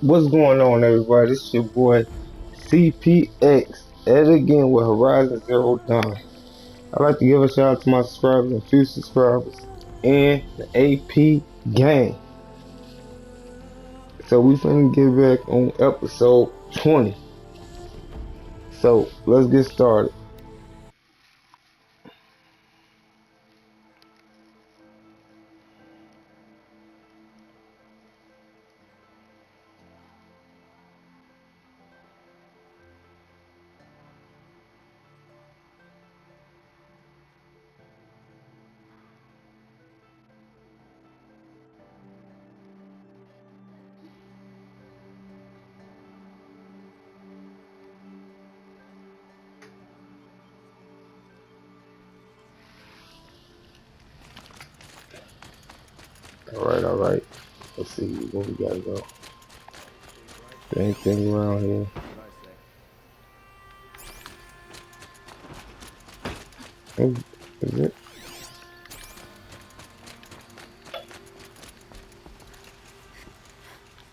What's going on, everybody? It's your boy CPX at it again with Horizon Zero Dawn. I'd like to give a shout out to my subscribers and future subscribers and the AP gang. So we finna get back on episode 20. So let's get started. Alright. Let's see where we gotta go. There ain't anything around here. Oh, is it?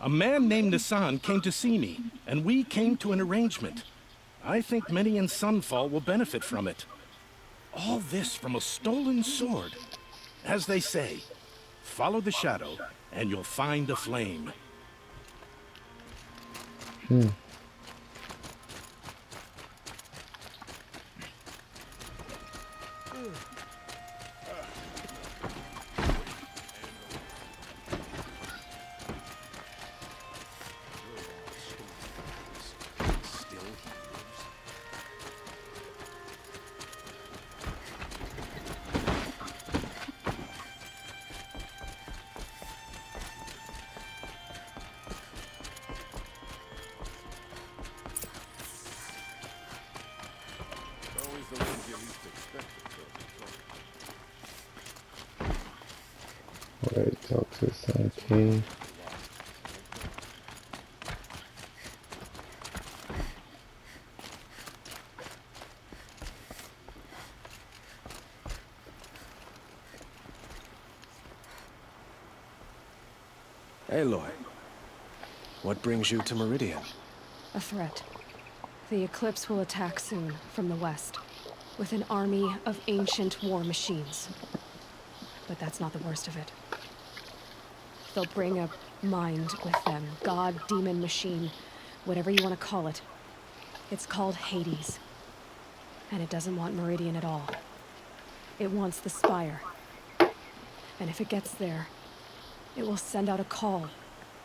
A man named Nassan came to see me, and we came to an arrangement. I think many in Sunfall will benefit from it. All this from a stolen sword. As they say, follow the shadow, and you'll find a flame. Hmm. Alright, talk to the Sun King. Aloy, what brings you to Meridian? A threat. The Eclipse will attack soon, from the west, with an army of ancient war machines. But that's not the worst of it. They'll bring a mind with them. God, demon, machine, whatever you want to call it. It's called Hades. And it doesn't want Meridian at all. It wants the Spire. And if it gets there, it will send out a call,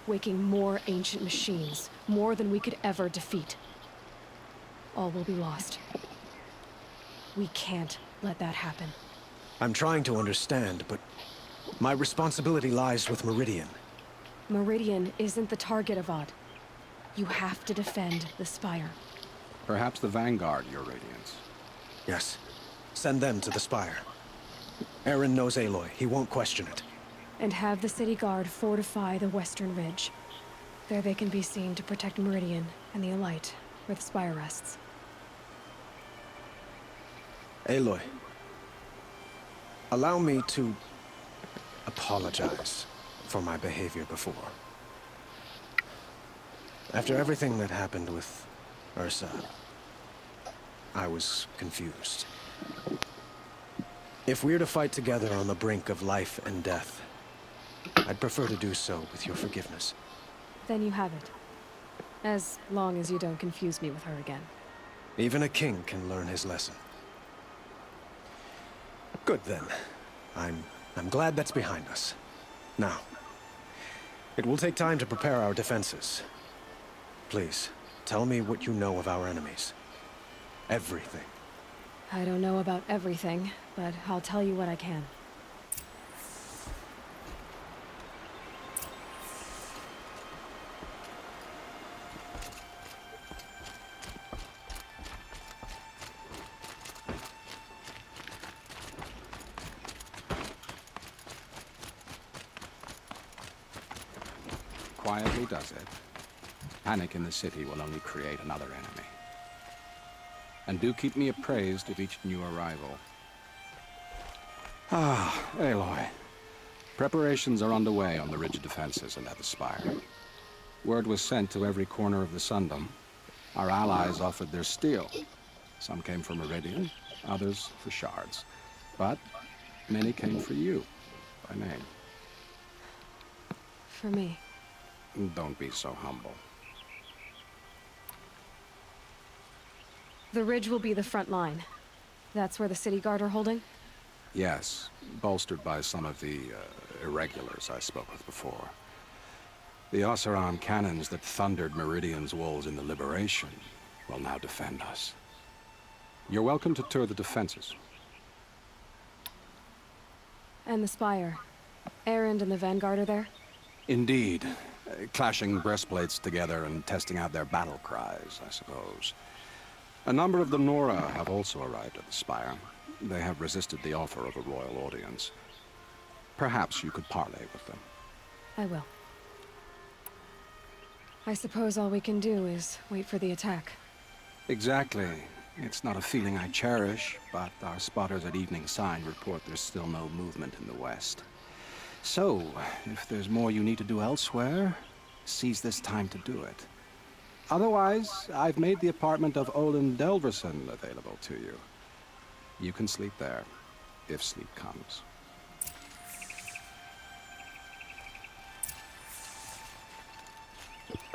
waking more ancient machines, more than we could ever defeat. All will be lost. We can't let that happen. I'm trying to understand, but my responsibility lies with Meridian. Meridian isn't the target, Avad. You have to defend the Spire. Perhaps the Vanguard, Your Radiance. Yes. Send them to the Spire. Eren knows Aloy. He won't question it. And have the City Guard fortify the Western Ridge. There they can be seen to protect Meridian and the Elite, where the Spire rests. Aloy, allow me to apologize for my behavior before. After everything that happened with Ursa, I was confused. If we're to fight together on the brink of life and death, I'd prefer to do so with your forgiveness. Then you have it. As long as you don't confuse me with her again. Even a king can learn his lesson. Good then. I'm glad that's behind us. Now, it will take time to prepare our defenses. Please, tell me what you know of our enemies. Everything. I don't know about everything, but I'll tell you what I can. Quietly does it. Panic in the city will only create another enemy. And do keep me appraised of each new arrival. Ah, Aloy. Preparations are underway on the ridge defenses and at the Spire. Word was sent to every corner of the Sundom. Our allies offered their steel. Some came for Meridian, others for shards. But many came for you, by name. For me. Don't be so humble. The ridge will be the front line. That's where the city guard are holding? Yes, bolstered by some of the irregulars I spoke with before. The Oseram cannons that thundered Meridian's walls in the Liberation will now defend us. You're welcome to tour the defenses. And the Spire. Erend and the Vanguard are there? Indeed. Clashing breastplates together and testing out their battle cries, I suppose. A number of the Nora have also arrived at the Spire. They have resisted the offer of a royal audience. Perhaps you could parley with them. I will. I suppose all we can do is wait for the attack. Exactly. It's not a feeling I cherish, but our spotters at Evening Sign report there's still no movement in the west. So, if there's more you need to do elsewhere, seize this time to do it. Otherwise, I've made the apartment of Olin Delverson available to you. You can sleep there, if sleep comes.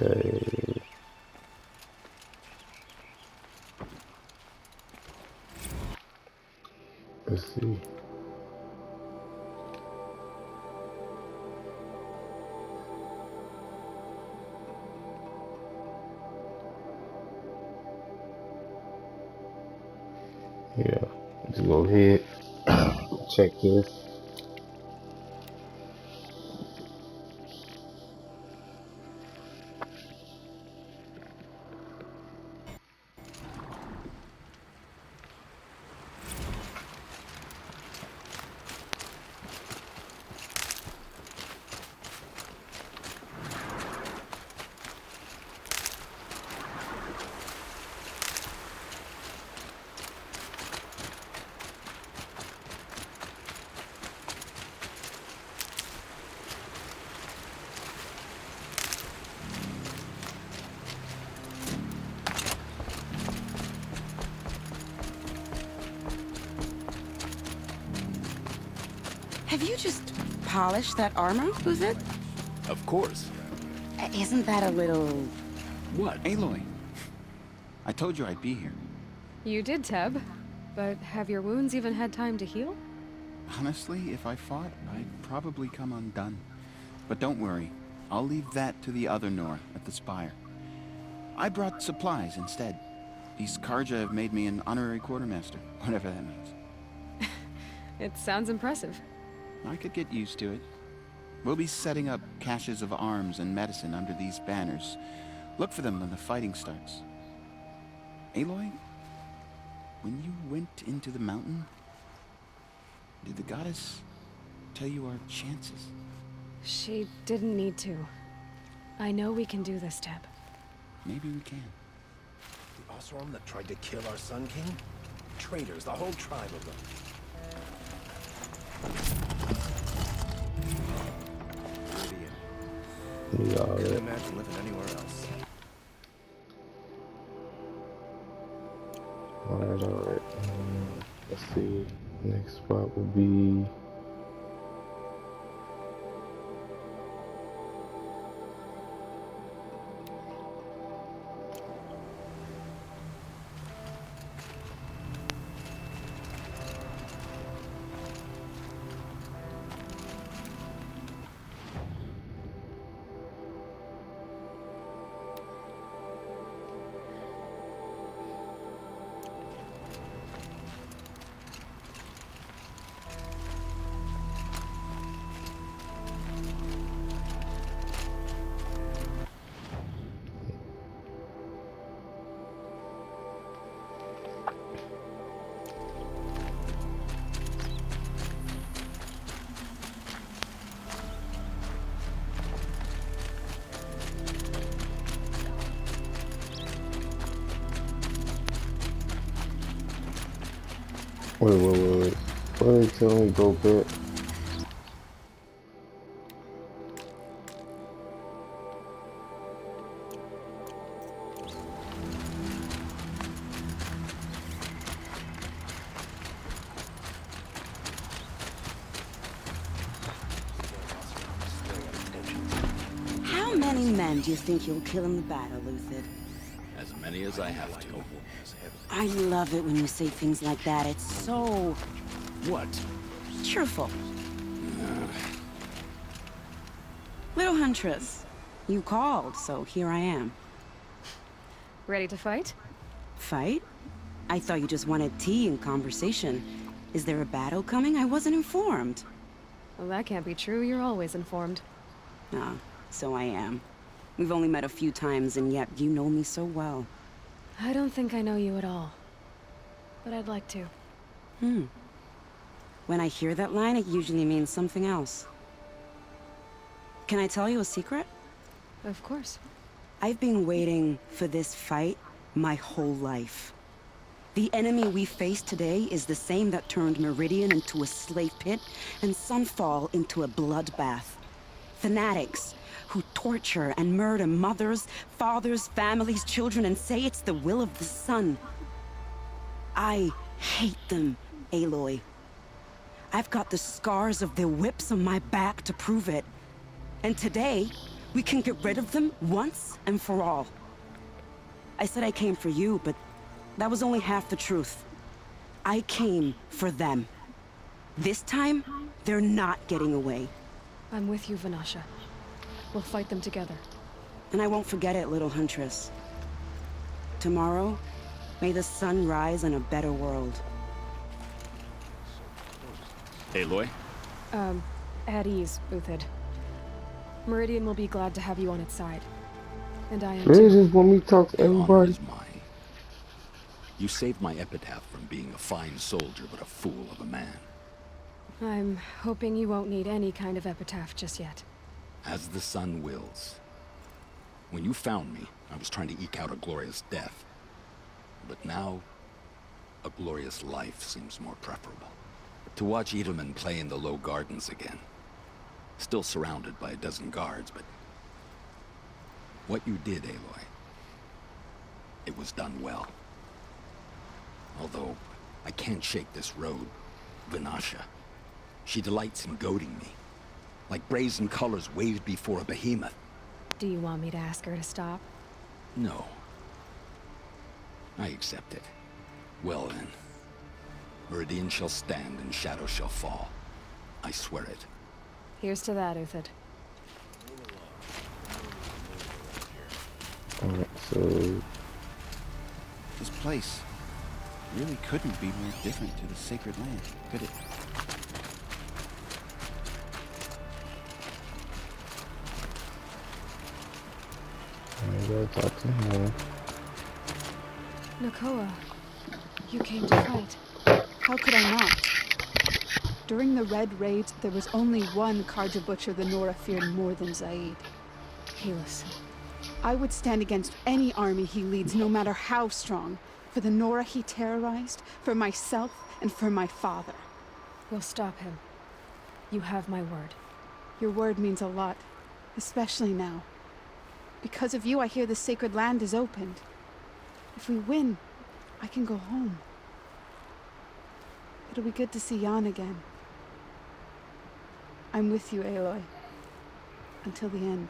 Okay. Let's see. Yeah, let's go ahead, check this. Have you just polished that armor, Buzet? Of course. Isn't that a little... What? Aloy, I told you I'd be here. You did, Teb. But have your wounds even had time to heal? Honestly, if I fought, I'd probably come undone. But don't worry, I'll leave that to the other Nora at the Spire. I brought supplies instead. These Karja have made me an honorary quartermaster, whatever that means. It sounds impressive. I could get used to it. We'll be setting up caches of arms and medicine under these banners. Look for them when the fighting starts. Aloy, when you went into the mountain, did the goddess tell you our chances? She didn't need to. I know we can do this, Teb. Maybe we can. The Oseram that tried to kill our Sun King? Traitors, the whole tribe of them. Yeah, Couldn't imagine living anywhere else. alright. Let's see. Next spot will be. Wait. What are they telling me go back? men do you think you'll kill in the battle, Luthid? As many as I have to. I love it when you say things like that. It's so What? cheerful. Little Huntress, you called, so here I am. Ready to fight? Fight? I thought you just wanted tea and conversation. Is there a battle coming? I wasn't informed. Well, that can't be true. You're always informed. Ah, so I am. We've only met a few times, and yet you know me so well. I don't think I know you at all. But I'd like to. When I hear that line, it usually means something else. Can I tell you a secret? Of course. I've been waiting for this fight my whole life. The enemy we face today is the same that turned Meridian into a slave pit and Sunfall into a bloodbath. Fanatics who torture and murder mothers, fathers, families, children, and say it's the will of the sun. I hate them, Aloy. I've got the scars of their whips on my back to prove it. And today, we can get rid of them once and for all. I said I came for you, but that was only half the truth. I came for them. This time, they're not getting away. I'm with you, Vanasha. We'll fight them together. And I won't forget it, little Huntress. Tomorrow, may the sun rise in a better world. Aloy? At ease, Uthid. Meridian will be glad to have you on its side. And I am They too. just want me to talk to Your honor everybody. is mine. You saved my epitaph from being a fine soldier, but a fool of a man. I'm hoping you won't need any kind of epitaph just yet. As the sun wills. When you found me, I was trying to eke out a glorious death. But now, a glorious life seems more preferable. To watch Edelman play in the low gardens again. Still surrounded by a dozen guards, but... what you did, Aloy, it was done well. Although, I can't shake this road, Vanasha. She delights in goading me. Like brazen colors waved before a behemoth. Do you want me to ask her to stop? No. I accept it. Well then. Meridian shall stand and shadow shall fall. I swear it. Here's to that, Uthid. Alright, so This place really couldn't be more different to the sacred land, could it? I gotta talk to him. Nakoa, you came to fight. How could I not? During the Red Raids, there was only one Carja Butcher the Nora feared more than Zaid. Helis. I would stand against any army he leads, no matter how strong. For the Nora he terrorized, for myself, and for my father. We'll stop him. You have my word. Your word means a lot, especially now. Because of you, I hear the sacred land is opened. If we win, I can go home. It'll be good to see Jan again. I'm with you, Aloy. Until the end.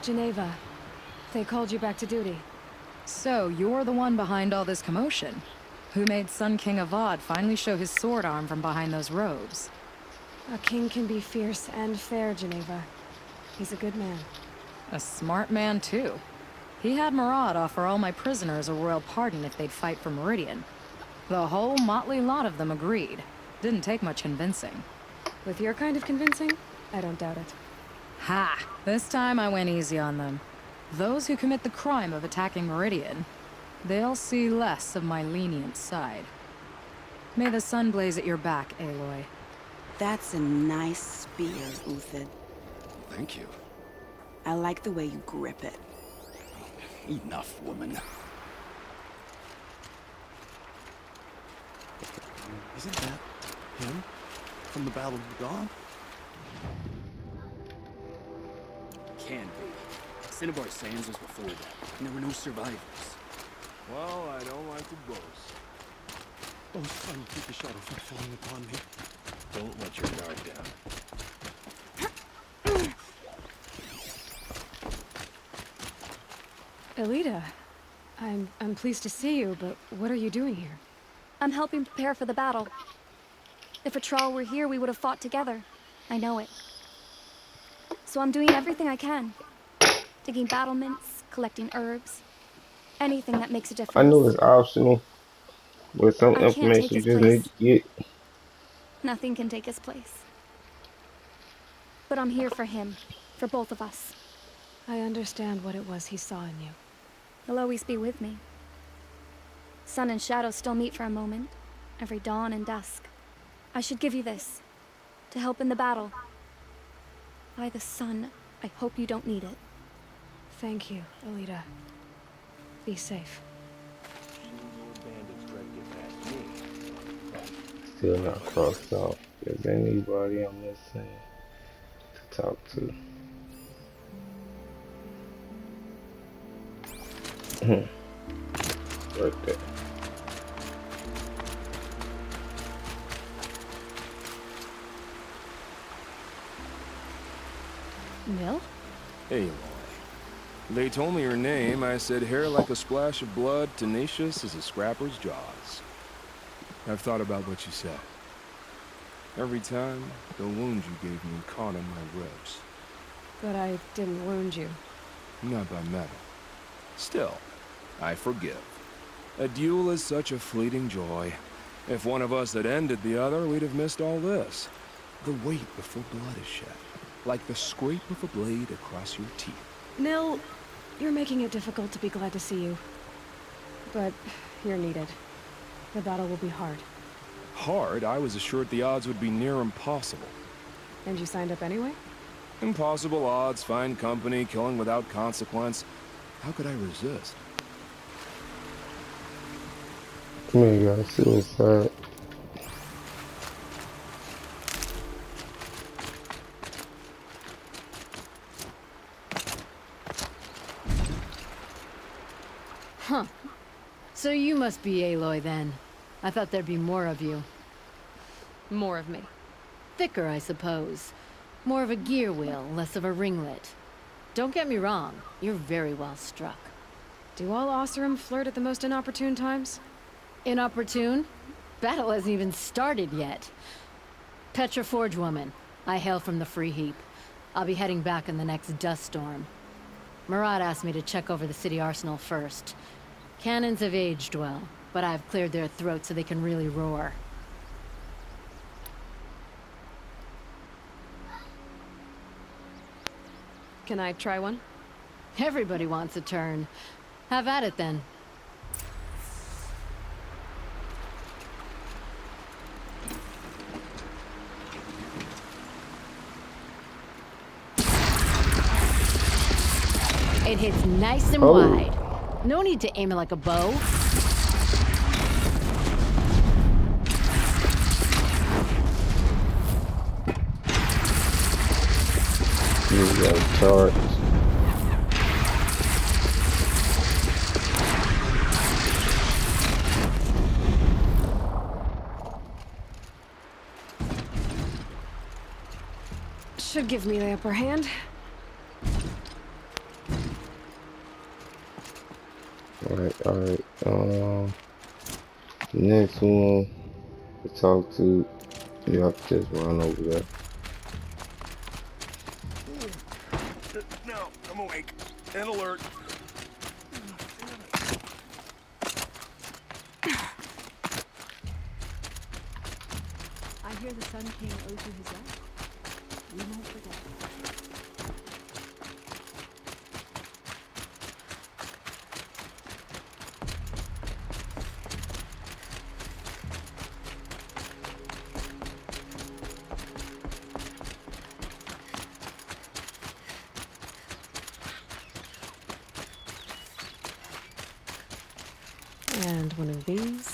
Geneva, they called you back to duty. So, you're the one behind all this commotion? Who made Sun King Avad finally show his sword arm from behind those robes? A king can be fierce and fair, Geneva. He's a good man. A smart man, too. He had Murad offer all my prisoners a royal pardon if they'd fight for Meridian. The whole motley lot of them agreed. Didn't take much convincing. With your kind of convincing, I don't doubt it. Ha! This time I went easy on them. Those who commit the crime of attacking Meridian, they'll see less of my lenient side. May the sun blaze at your back, Aloy. That's a nice spear, Uthid. Thank you. I like the way you grip it. Enough, woman. Isn't that him? From the Battle of the Dawn? can be. Cinnabar Sands was before that, and there were no survivors. Well, I don't like to boast. Oh, son, keep the shadow from falling upon me. Don't let your guard down. Elita, I'm pleased to see you, but what are you doing here? I'm helping prepare for the battle. If Atral were here, we would have fought together. I know it. So I'm doing everything I can. Digging battlements, collecting herbs. Anything that makes a difference. I know it's optional, but some I can't take information you his just need place. to get. Nothing can take his place. But I'm here for him. For both of us. I understand what it was he saw in you. He'll always be with me. Sun and shadow still meet for a moment. Every dawn and dusk. I should give you this. To help in the battle. By the sun, I hope you don't need it. Thank you, Elita. Be safe. Still not crossed off. Is anybody I'm missing to talk to? Right there. Mill? Aloy. They told me your name. I said hair like a splash of blood, tenacious as a scrapper's jaws. I've thought about what you said. Every time, the wound you gave me caught in my ribs. But I didn't wound you. Not by metal. Still, I forgive. A duel is such a fleeting joy. If one of us had ended the other, we'd have missed all this. The weight before blood is shed. Like the scrape of a blade across your teeth. Nil, you're making it difficult to be glad to see you. But you're needed. The battle will be hard. Hard? I was assured the odds would be near impossible. And you signed up anyway? Impossible odds, fine company, killing without consequence. How could I resist? Come here, guys. Suicide. Huh. So you must be Aloy then. I thought there'd be more of you. More of me. Thicker, I suppose. More of a gear wheel, less of a ringlet. Don't get me wrong, you're very well struck. Do all Oseram flirt at the most inopportune times? Inopportune? Battle hasn't even started yet. Petra Forge woman. I hail from the Free Heap. I'll be heading back in the next dust storm. Marat asked me to check over the city arsenal first. Cannons have aged well, but I've cleared their throats so they can really roar. Can I try one? Everybody wants a turn. Have at it then. It hits nice and wide. No need to aim it like a bow. You got charged. Should give me the upper hand. Alright. Next one to talk to, you have to just run over there. No, I'm awake and alert. I hear the Sun King owes you his life. We won't forget. And one of these.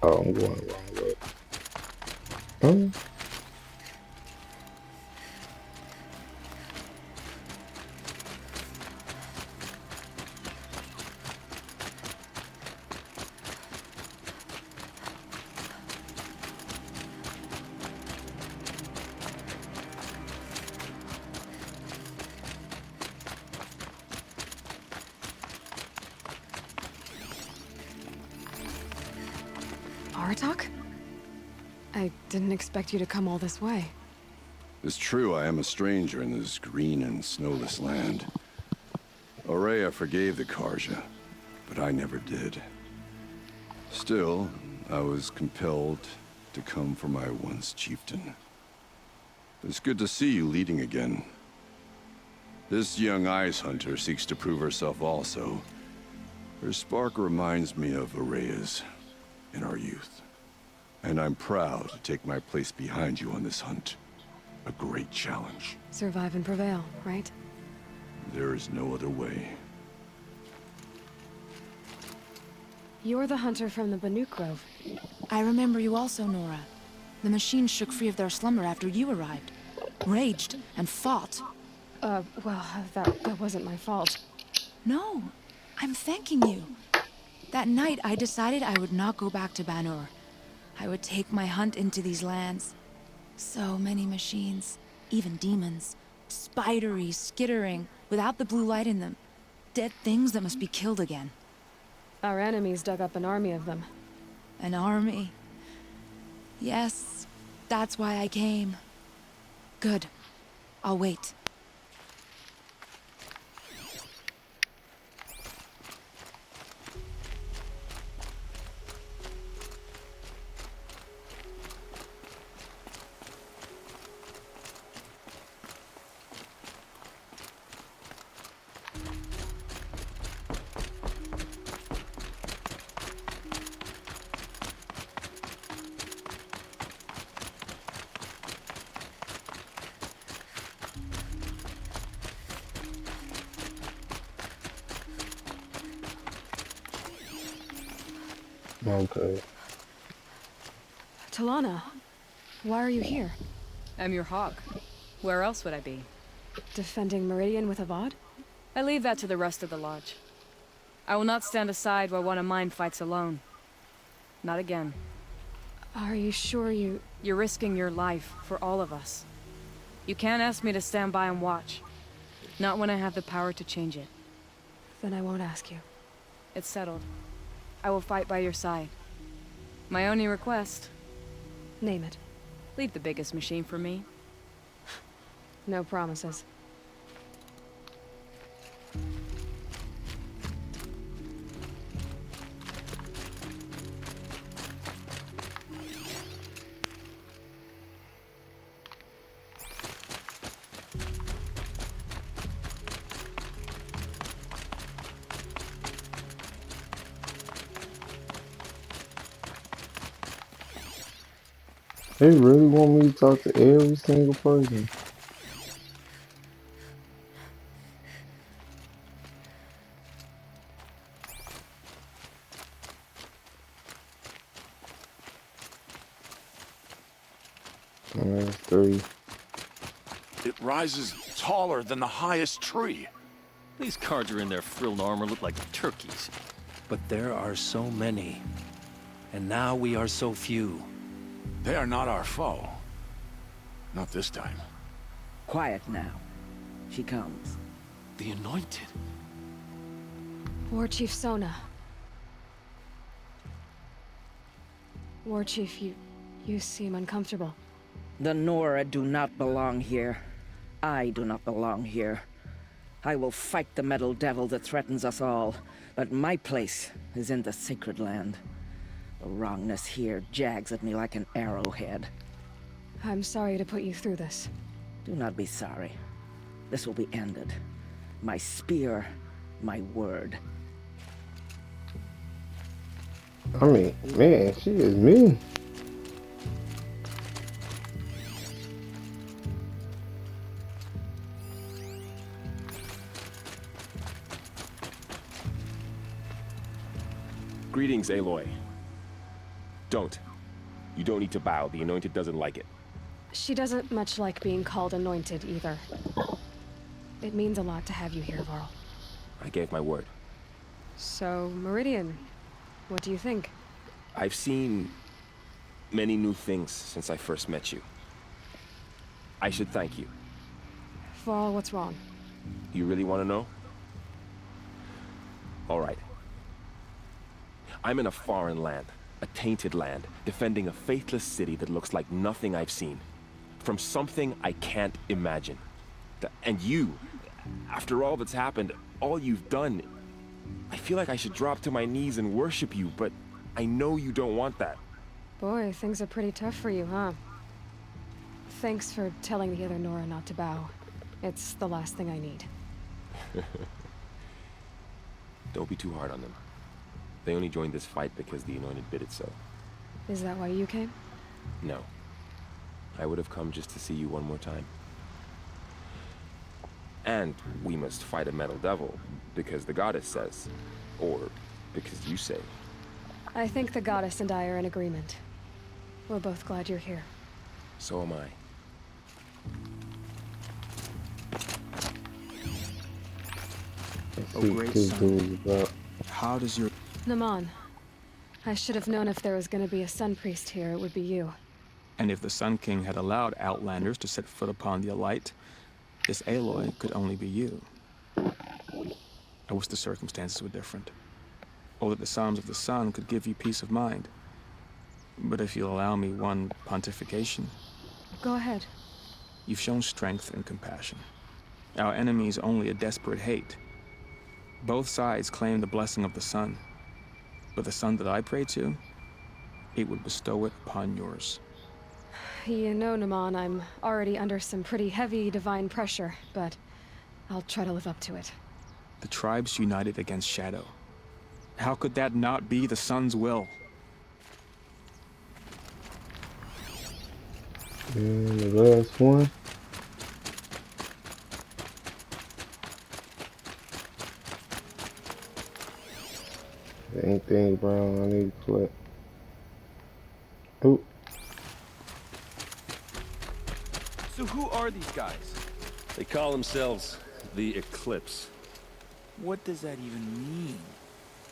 Oh, I'm going the wrong way. Hmm? Aratak? I didn't expect you to come all this way. It's true I am a stranger in this green and snowless land. Aurea forgave the Carja, but I never did. Still, I was compelled to come for my once chieftain. It's good to see you leading again. This young ice hunter seeks to prove herself also. Her spark reminds me of Aurea's in our youth. And I'm proud to take my place behind you on this hunt. A great challenge. Survive and prevail, right? There is no other way. You're the hunter from the Banuk Grove. I remember you also, Nora. The machines shook free of their slumber after you arrived. Raged and fought. Well, that wasn't my fault. No, I'm thanking you. That night, I decided I would not go back to Banur. I would take my hunt into these lands. So many machines, even demons. Spidery, skittering, without the blue light in them. Dead things that must be killed again. Our enemies dug up an army of them. An army? Yes, that's why I came. Good. I'll wait. Okay. Talana, why are you here? I'm your hawk. Where else would I be? Defending Meridian with Avad? I leave that to the rest of the Lodge. I will not stand aside while one of mine fights alone. Not again. Are you sure you... You're risking your life for all of us. You can't ask me to stand by and watch. Not when I have the power to change it. Then I won't ask you. It's settled. I will fight by your side. My only request... Name it. Leave the biggest machine for me. No promises. They really want me to talk to every single person. That's 3. It rises taller than the highest tree. These cards are in their frilled armor look like turkeys. But there are so many. And now we are so few. They are not our foe. Not this time. Quiet now. She comes. The Anointed. War Chief Sona. War Chief, you seem uncomfortable. The Nora do not belong here. I do not belong here. I will fight the metal devil that threatens us all, but my place is in the sacred land. The wrongness here jags at me like an arrowhead. I'm sorry to put you through this. Do not be sorry. This will be ended. My spear, my word. I mean, man, she is mean. Greetings, Aloy. Don't. You don't need to bow. The Anointed doesn't like it. She doesn't much like being called anointed either. It means a lot to have you here, Varl. I gave my word. So, Meridian, what do you think? I've seen many new things since I first met you. I should thank you. Varl, what's wrong? You really want to know? All right. I'm in a foreign land, a tainted land, defending a faithless city that looks like nothing I've seen. From something I can't imagine. And you, after all that's happened, all you've done, I feel like I should drop to my knees and worship you, but I know you don't want that. Boy, things are pretty tough for you, huh? Thanks for telling the other Nora not to bow. It's the last thing I need. Don't be too hard on them. They only joined this fight because the Anointed bid it so. Is that why you came? No. I would have come just to see you one more time. And we must fight a metal devil, because the goddess says. Or because you say. I think the goddess and I are in agreement. We're both glad you're here. So am I. Oh, great son. How does your... Naman, I should have known if there was going to be a Sun Priest here, it would be you. And if the Sun King had allowed Outlanders to set foot upon the Alight, this Aloy could only be you. I wish the circumstances were different. Or that the Psalms of the Sun could give you peace of mind. But if you'll allow me one pontification... Go ahead. You've shown strength and compassion. Our enemy's only a desperate hate. Both sides claim the blessing of the sun. But the sun that I pray to, it would bestow it upon yours. You know, Naman, I'm already under some pretty heavy divine pressure, but I'll try to live up to it. The tribes united against Shadow. How could that not be the sun's will? And the last one. Anything brown I need to collect. Oop. So who are these guys? They call themselves the Eclipse. What does that even mean?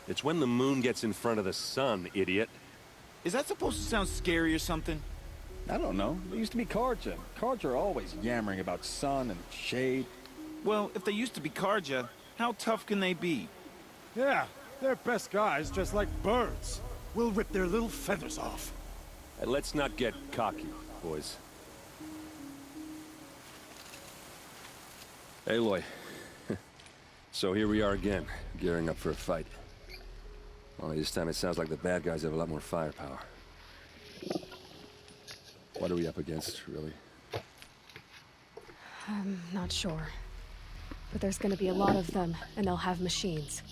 It's when the moon gets in front of the sun, idiot. Is that supposed to sound scary or something? I don't know. They used to be Carja. Carja are always yammering about sun and shade. Well, if they used to be Carja, how tough can they be? Yeah, they're best guys dressed like birds. We'll rip their little feathers off. And let's not get cocky, boys. Aloy. So here we are again, gearing up for a fight. Only this time it sounds like the bad guys have a lot more firepower. What are we up against, really? I'm not sure. But there's gonna be a lot of them, and they'll have machines.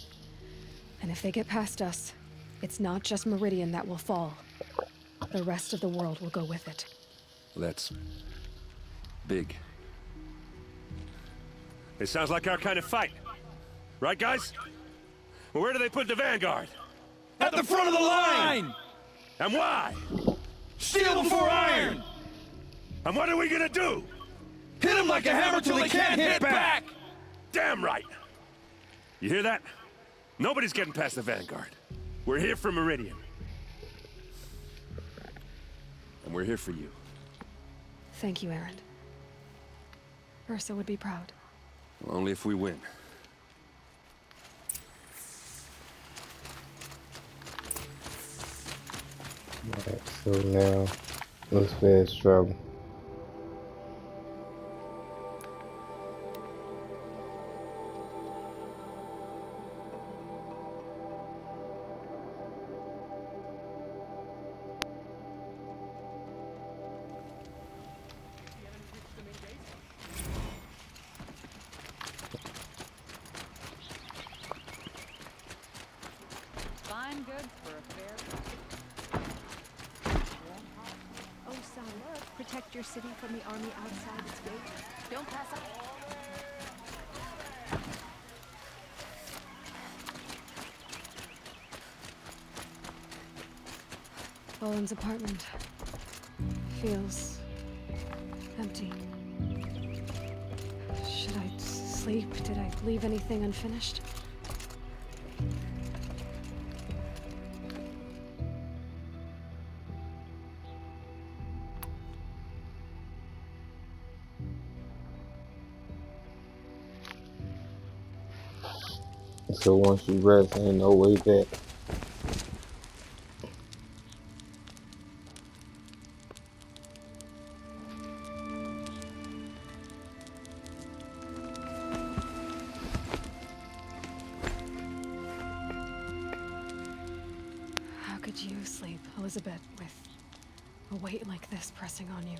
And if they get past us, it's not just Meridian that will fall. The rest of the world will go with it. That's big. It sounds like our kind of fight. Right, guys? Where do they put the Vanguard? At the front of the line! And why? Steel before iron! And what are we gonna do? Hit them like a hammer till they can't hit back! Damn right! You hear that? Nobody's getting past the Vanguard. We're here for Meridian. And we're here for you. Thank you, Erend. Ursa would be proud. Well, only if we win. Alright, so now let's fast travel. Fine goods for a fair. Oh, son, protect your city from the army outside its gate. Don't pass up. Owen's apartment feels empty. Should I sleep? Did I leave anything unfinished? So once you rest, ain't no way back. How could you sleep, Elizabeth, with a weight like this pressing on you?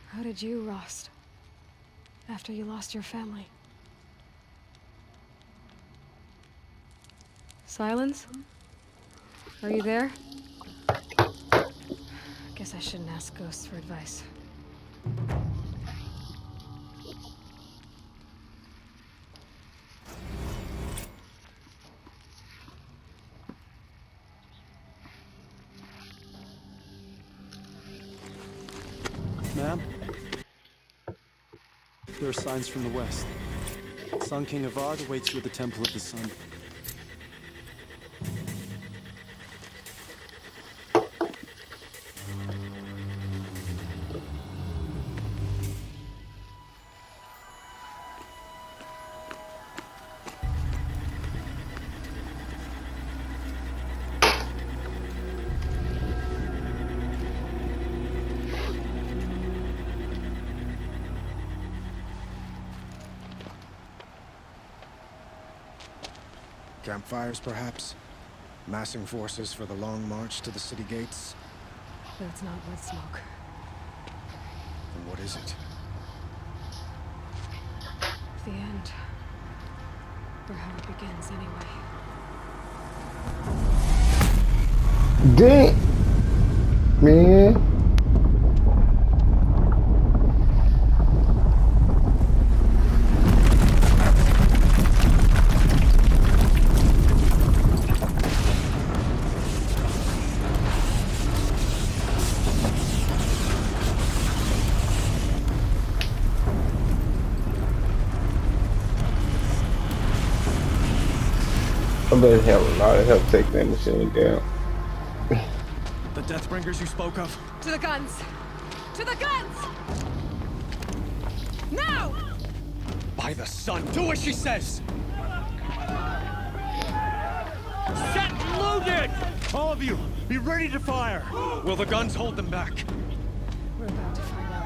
How did you, Rost, after you lost your family? Silence? Are you there? Guess I shouldn't ask ghosts for advice. Ma'am? There are signs from the west. Sun King Avad awaits you at the Temple of the Sun. Campfires, perhaps? Massing forces for the long march to the city gates? That's not wood smoke. Then what is it? The end. Or how it begins, anyway. Damn! Man! I better have a lot of help take that machine down. The Deathbringers you spoke of? To the guns! To the guns! Now! By the sun, do as she says! Set loaded! All of you, be ready to fire! Will the guns hold them back? We're about to find out.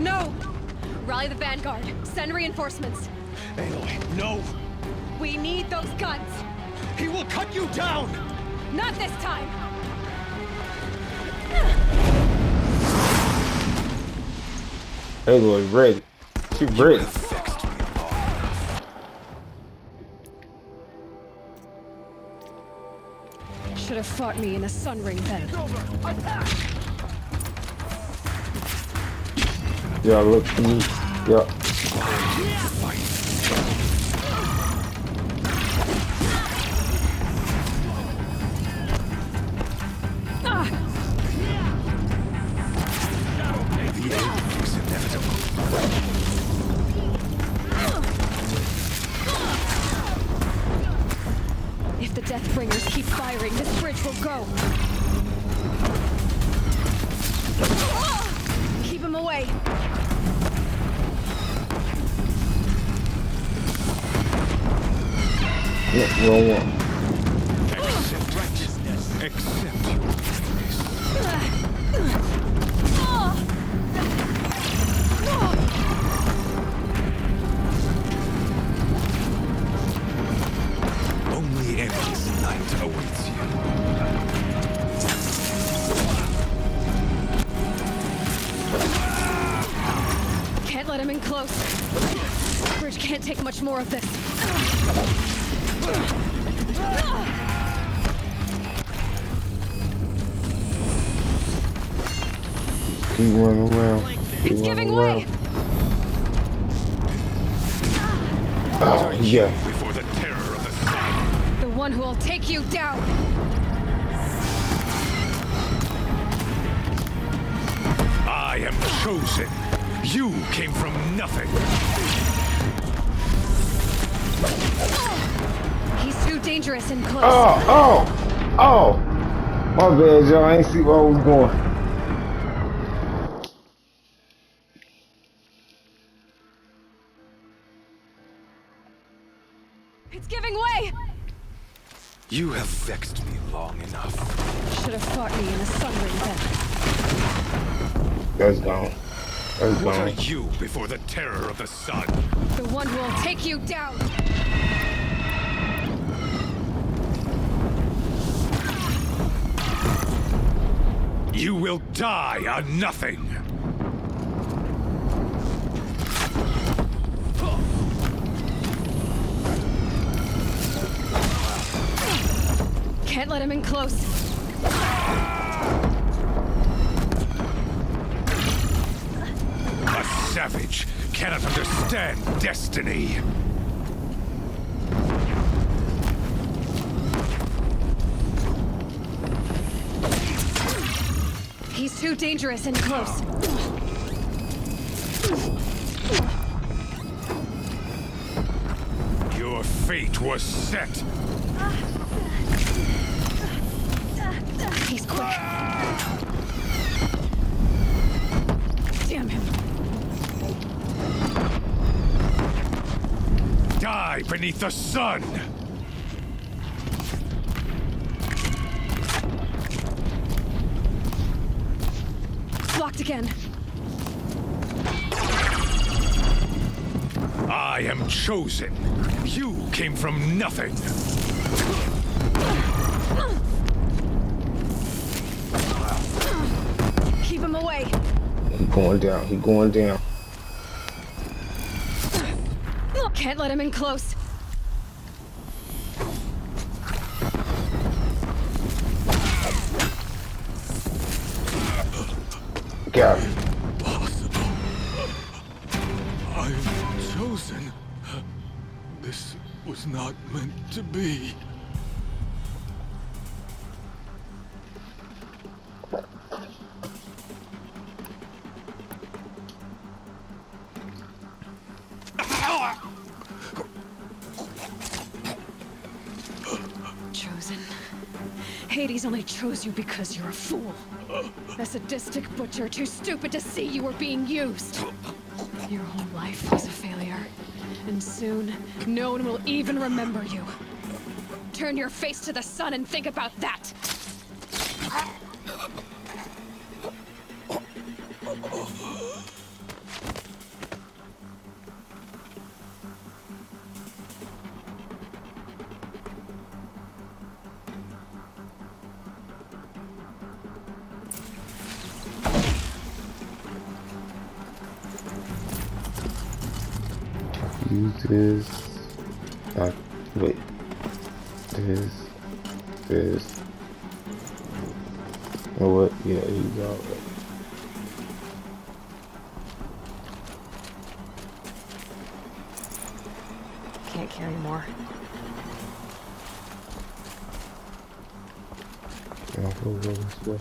No! Rally the Vanguard. Send reinforcements. Aloy, no! We need those guns! He will cut you down! Not this time! Aloy ready. She ready. Should have fought me in the Sun Ring then. Yeah, look at me. Yeah. The end is inevitable. If the Deathbringers keep firing, this bridge will go. Keep him away. Yeah, wrong one. Accept righteousness. Accept your Only endless night awaits you. Can't let him in close. bridge can't take much more of this. Keep running around. Keep It's running giving around. way! Oh, yeah. Before the terror of the sun. The one who will take you down! I am chosen. You came from nothing. He's too dangerous and close. Oh! My bad, y'all. I ain't see where I was going. It's giving way! You have vexed me long enough. Should have fought me in a sun ring then. That's gone. That's What are gone. you before the terror of the sun? The one who will take you down! You will die on nothing. Can't let him in close. A savage cannot understand destiny. He's too dangerous and close. Your fate was set. He's quick. Damn him. Die beneath the sun. Blocked again. I am chosen. You came from nothing. Keep him away. He going down. He going down. Can't let him in close. Got him. I am chosen. This was not meant to be. Chosen. Hades only chose you because you're a fool. A sadistic butcher too stupid to see you were being used. Your whole life was a failure. And soon, no one will even remember you. Turn your face to the sun and think about that! Use this. Wait. This. Oh, what? Yeah, use all that. Can't carry more. I'll go this way.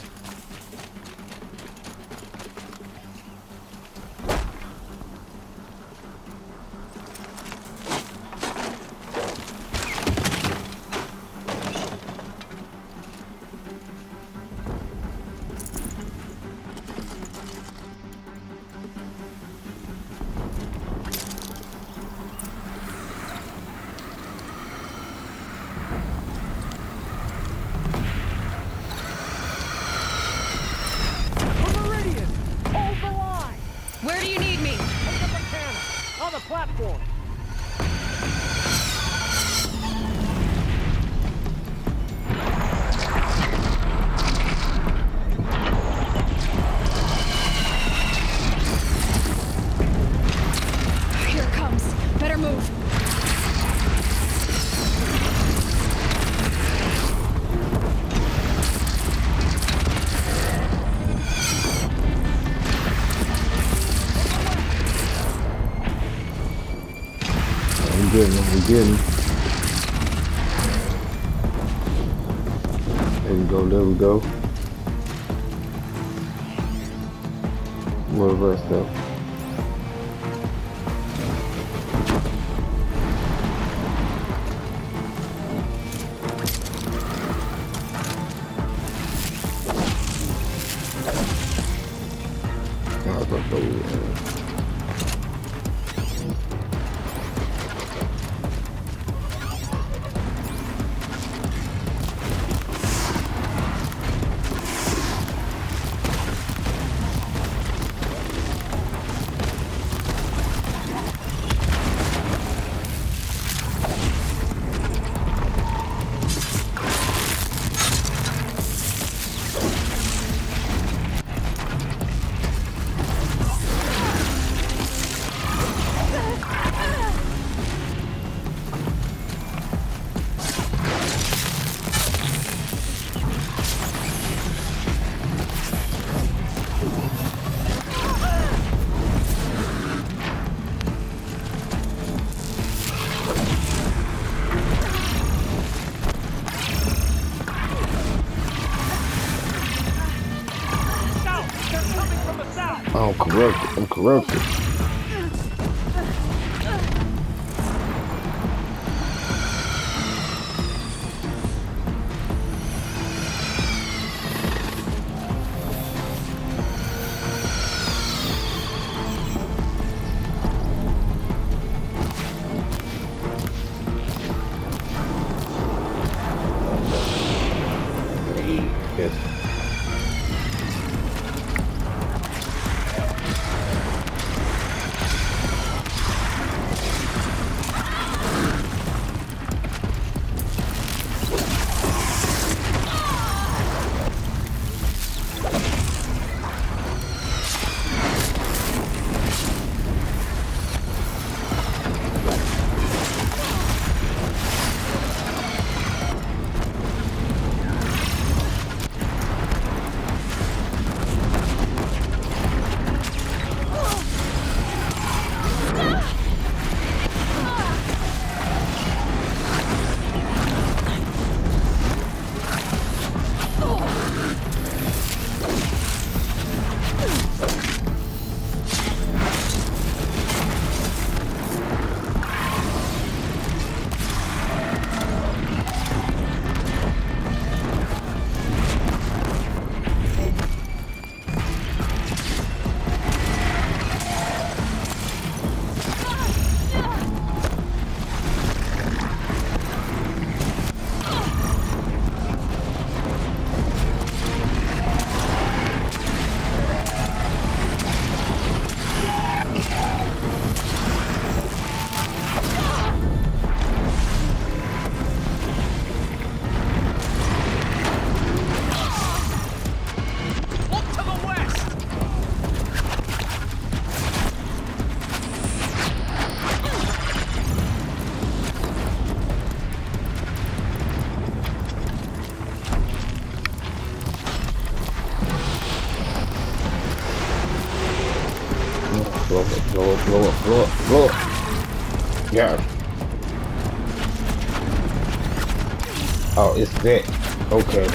Where do you need me? On the platform. Here it comes. Better getting him. We getting him. There we go. There we go. More reverse though. I'm corrupted. I'm corrupted. Yes. Blow up, blow up, blow up, blow up, blow up. Yeah. Oh, it's that. Okay.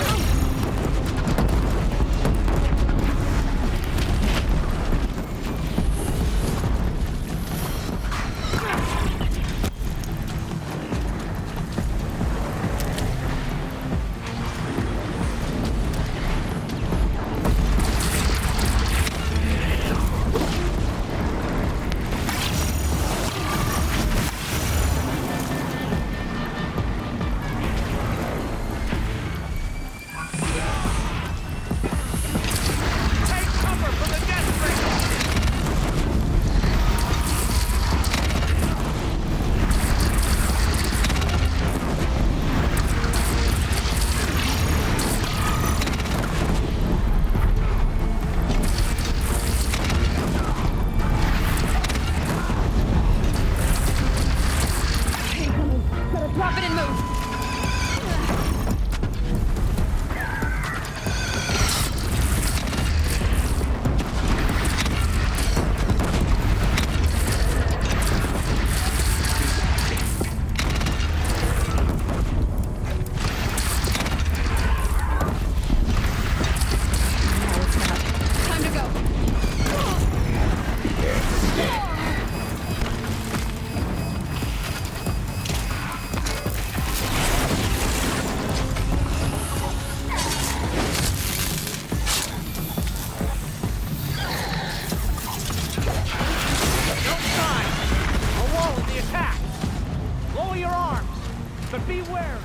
Be wary.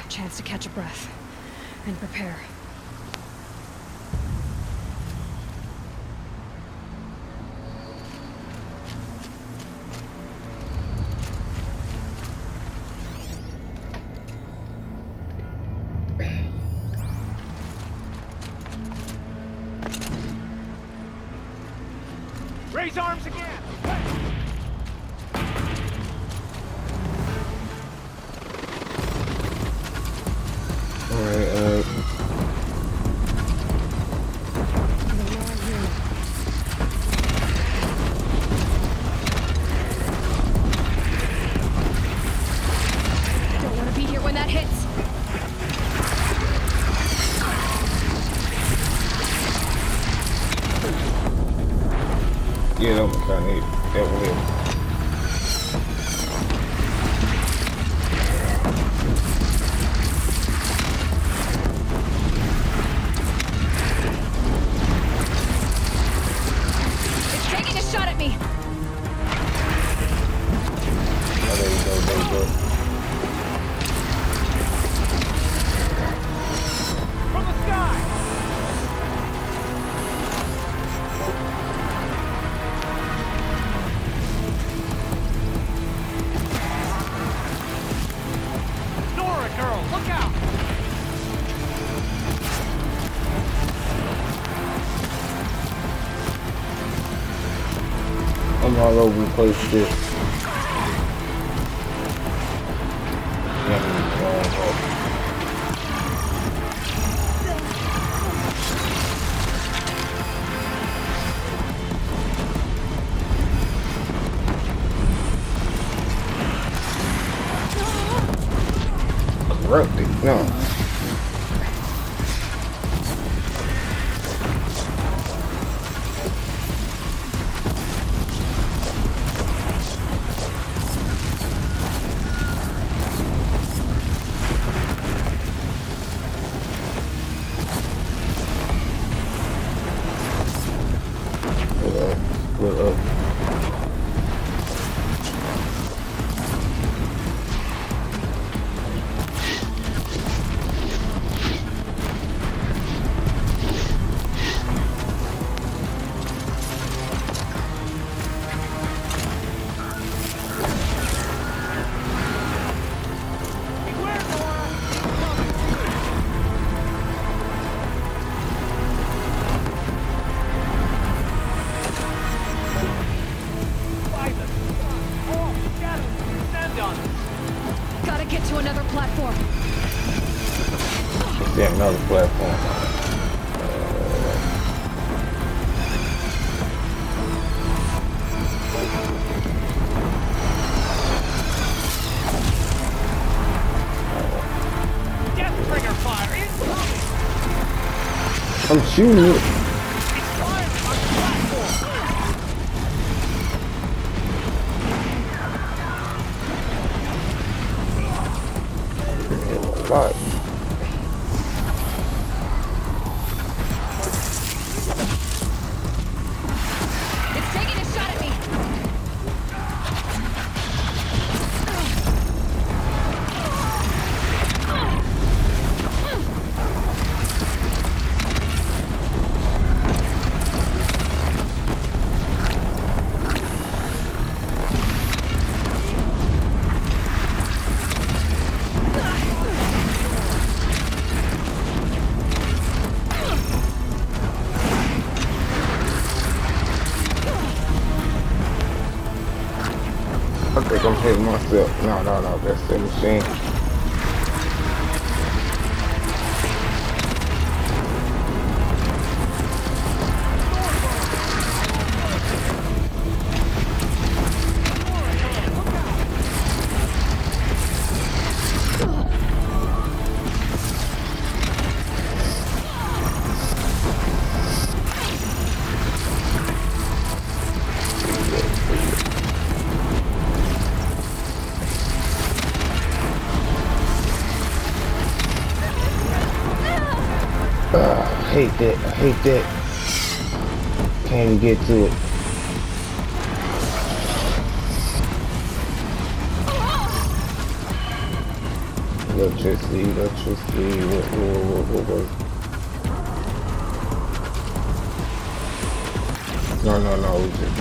Chance to catch a breath and prepare. Raise arms again! Alright, Don't want to be here when that hits. yeah, that one kinda hit. That one hit. It's taking a shot at me. Oh, there you go, there you go. From the sky! Nora, girl, look out! I'm all over the place with this. Corrupted, no. What up? Gotta get to another platform. Yeah, another platform. Deathbringer fire incoming! I'm shooting it. God. It's taking a shot at me. I think I'm hitting myself. No, that's the machine. I hate that. Can't even get to it. Electricity. What? No. We just...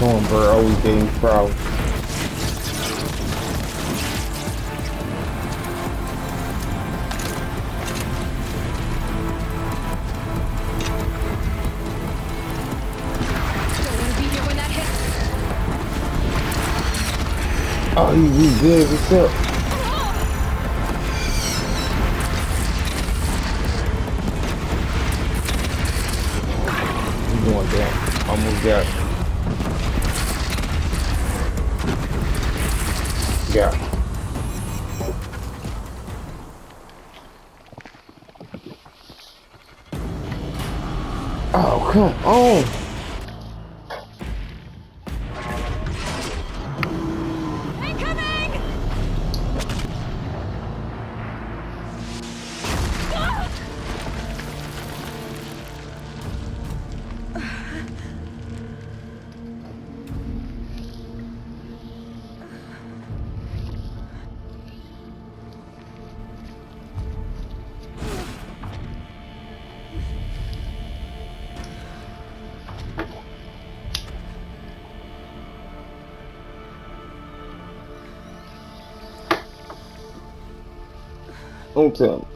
Stormbird always getting proud. Oh, he's good. What's up? He's going down. Almost got it. Yeah. Oh, come on. Don't tell me.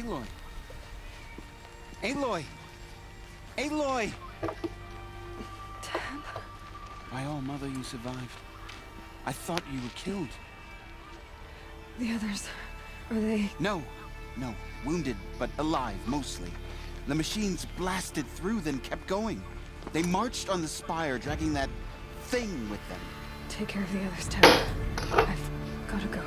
Aloy! Aloy! Aloy! Dad? My own mother, you survived. I thought you were killed. The others, are they? No. Wounded, but alive, mostly. The machines blasted through, then kept going. They marched on the spire, dragging that thing with them. Take care of the others, Ted. I've gotta go.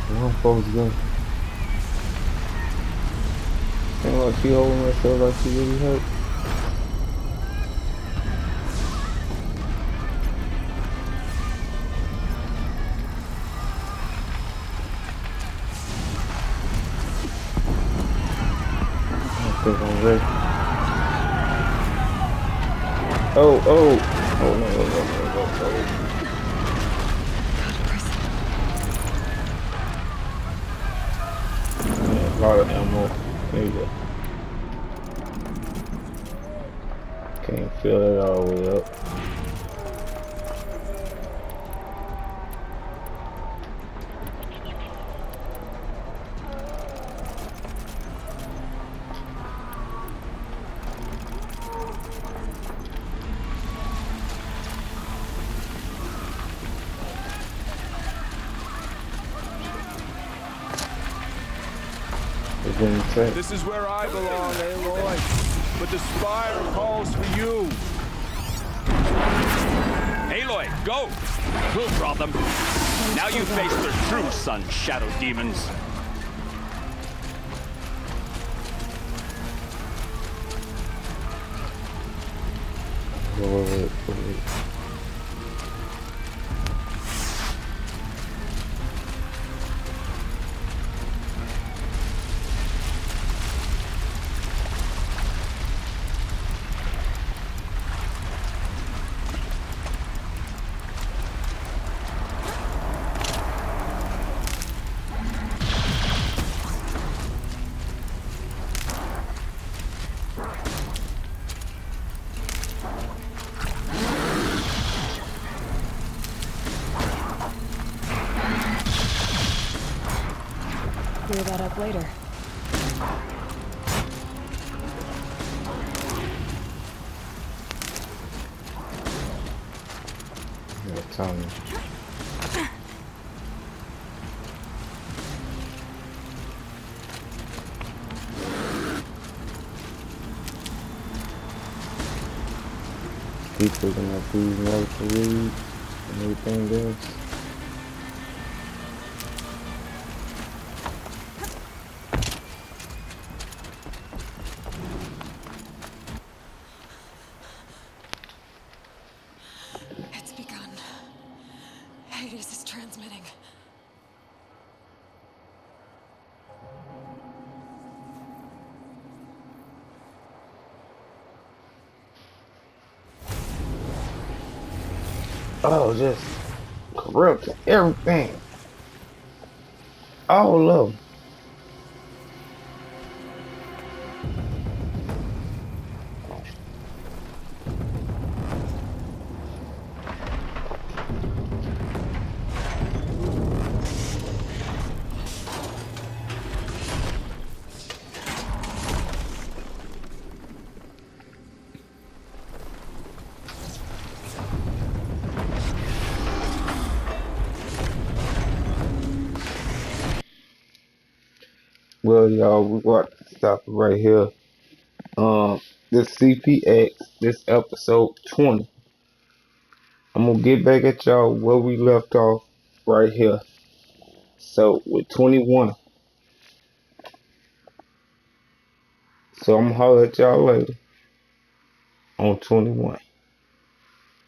One folks go. Ain't like she holding herself like she really hurt. I think I'm ready. Oh no. A lot of ammo. There you go. Can't fill it all the way up. This is where I belong, Aloy. But the spire calls for you. Aloy, go! We'll draw them. Now you face their true sun, shadow demons. Wait. clear that up later. Yeah, Tommy. Keep picking up these medical leads and everything else. It's begun. Hades is transmitting. Oh, just corrupt everything. All of them. Well, y'all, we got to stop it right here. This CPX, this episode 20. I'm gonna get back at y'all where we left off right here. So with 21. So I'm gonna holler at y'all later on 21.